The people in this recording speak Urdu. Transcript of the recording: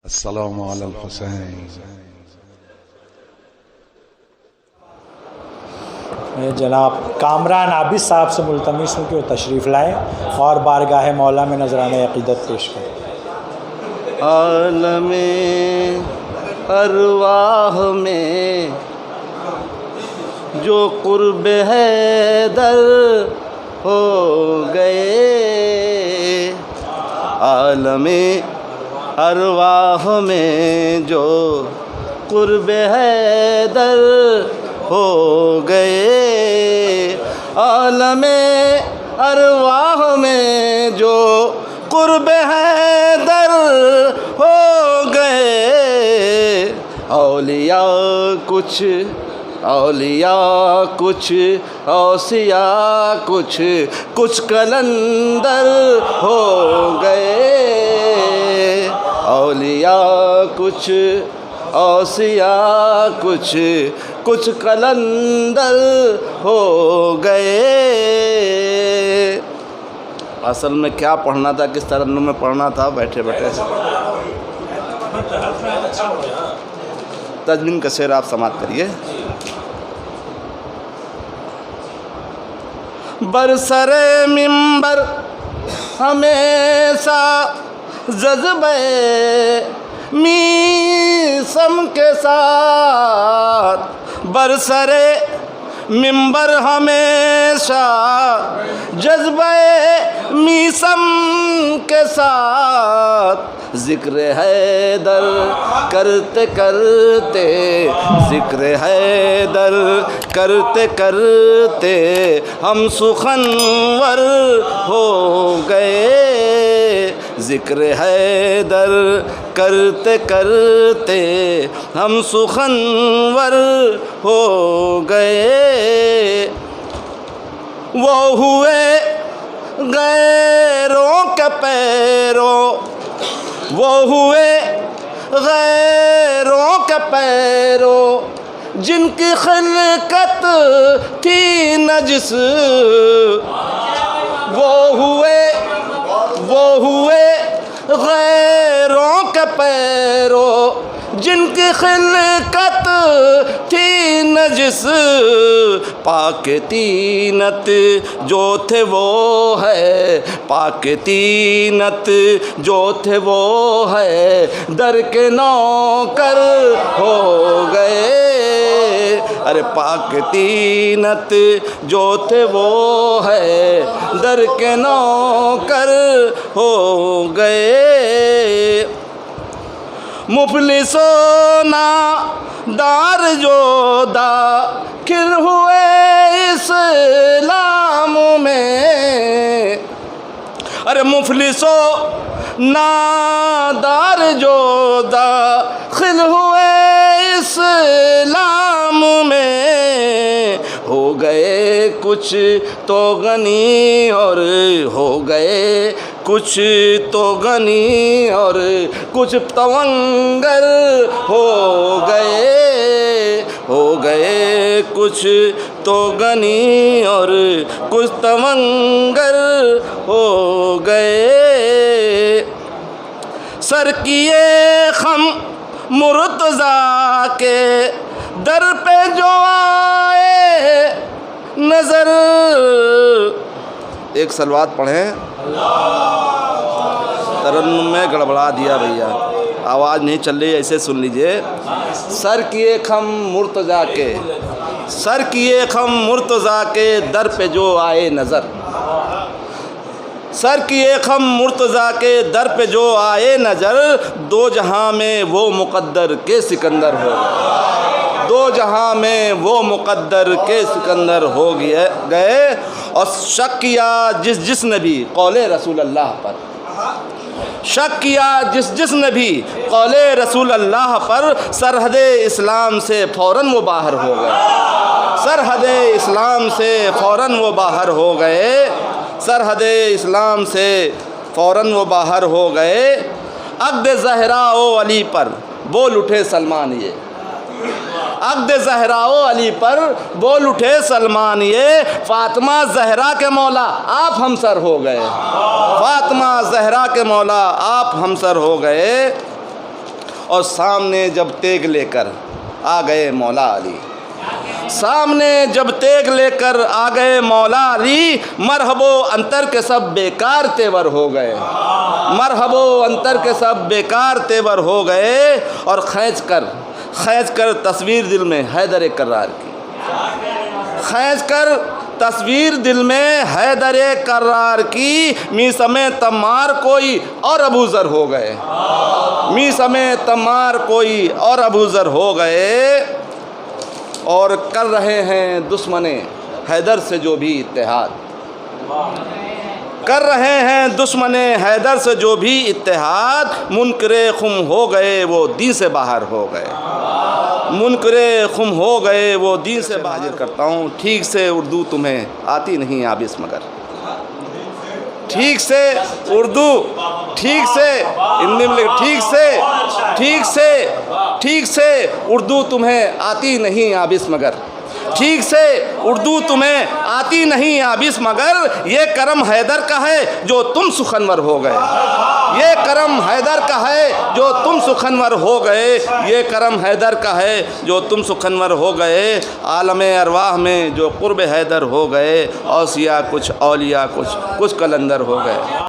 السلام علی الحسین۔ جناب کامران عابد صاحب سے ملتمس ہوں کہ وہ تشریف لائیں اور بارگاہ مولا میں نذرانہ عقیدت پیش کریں۔ عالم ارواح میں جو قرب حیدر ہو گئے، عالم ارواح میں جو قرب حیدر ہو گئے، عالم ارواح میں جو قرب حیدر ہو گئے، اولیاء کچھ اوصیاء کچھ قلندر ہو گئے، اولیاء کچھ اوصیاء کچھ قلندر ہو گئے۔ اصل میں کیا پڑھنا تھا، کس ترنم میں پڑھنا تھا، بیٹھے بیٹھے تجمین کا شعر آپ سماعت کریے۔ برسر منبر ہمیشہ جذبہ میسم کے ساتھ، برسر منبر ہمیشہ جذبہ میسم کے ساتھ، ذکر حیدر کرتے کرتے ذکر حیدر کرتے کرتے ہم سخنور ہو گئے، ذکر حیدر کرتے کرتے ہم سخنور ہو گئے، وہ ہوئے غیروں کے پیروں، وہ ہوئے غیروں کے پیروں، جن کی خلقت تھی نجس، وہ ہوئے غیروں کے پیروں، جن کی خلقت تھی نجس، پاک تینت جو تھے وہ ہے، پاک تینت جو تھے وہ ہے، در کے نوکر ہو گئے، ارے پاک تینت جو تھے وہ ہے، در کے نوکر ہو گئے، مفلسوں نادار جو داخل ہوئے اسلام میں، ارے مفلسوں نادار جو داخل ہوئے اسلام میں، ہو گئے کچھ تو غنی اور ہو گئے کچھ تو غنی اور کچھ تونگر ہو گئے کچھ تو غنی اور کچھ تونگر ہو گئے، سر کیے خم مرتضیٰ کے در پہ جو آئے نظر، ایک سلوات پڑھیں، ترنم میں گڑبڑا دیا بھیا، آواز نہیں چل رہی، ایسے سن لیجئے۔ سر کیے خم مرتضیٰ کے، سر کیے خم مرتضیٰ کے در پہ جو آئے نظر، سر کیے خم مرتضیٰ کے در پہ جو آئے نظر، دو جہاں میں وہ مقدر کے سکندر ہو گئے، دو جہاں میں وہ مقدر کے سکندر ہو گئے، اور شک کیا جس نے بھی قول رسول اللہ پر، شک کیا جس نے بھی قول رسول اللہ پر، سرحد اسلام سے فوراً وہ باہر ہو گئے، سرحد اسلام سے فوراً وہ باہر ہو گئے، سرحد اسلام سے فوراً وہ باہر ہو گئے، عقد زہرا و علی پر بول اٹھے سلمان، یہ عقد زہرا و علی پر بول اٹھے سلمان، یہ فاطمہ زہرا کے مولا آپ ہمسر ہو گئے، فاطمہ زہرا کے مولا آپ ہمسر ہو گئے، اور سامنے جب تیغ لے کر آ گئے مولا علی، سامنے جب تیغ لے کر آ گئے مولا علی، مرحبا انتر کے سب بیکار تیور ہو گئے، مرحبا انتر کے سب بیکار تیور ہو گئے، اور کھینچ کر تصویر دل میں حیدر کرار کی، کھینچ کر تصویر دل میں حیدر کرار کی، میسم تمار کوئی اور ابو ذر ہو گئے، میسم تمار کوئی اور ابو ذر ہو گئے، اور کر رہے ہیں دشمن حیدر سے جو بھی اتحاد، کر رہے ہیں دشمن حیدر سے جو بھی اتحاد، منکر خم ہو گئے وہ دین سے باہر ہو گئے، منکر خم ہو گئے وہ دین سے باہر کرتا ہوں۔ ٹھیک سے اردو تمہیں آتی نہیں عابس مگر، ٹھیک سے اردو، ٹھیک سے ٹھیک سے اردو تمہیں آتی نہیں عابس مگر، ٹھیک سے اردو تمہیں آتی نہیں عابس مگر، یہ کرم حیدر کا ہے جو تم سخنور ہو گئے، یہ کرم حیدر کا ہے جو تم سخنور ہو گئے، یہ کرم حیدر کا ہے جو تم سخنور ہو گئے، عالم ارواح میں جو قرب حیدر ہو گئے، اوصیاء کچھ اولیاء کچھ قلندر ہو گئے۔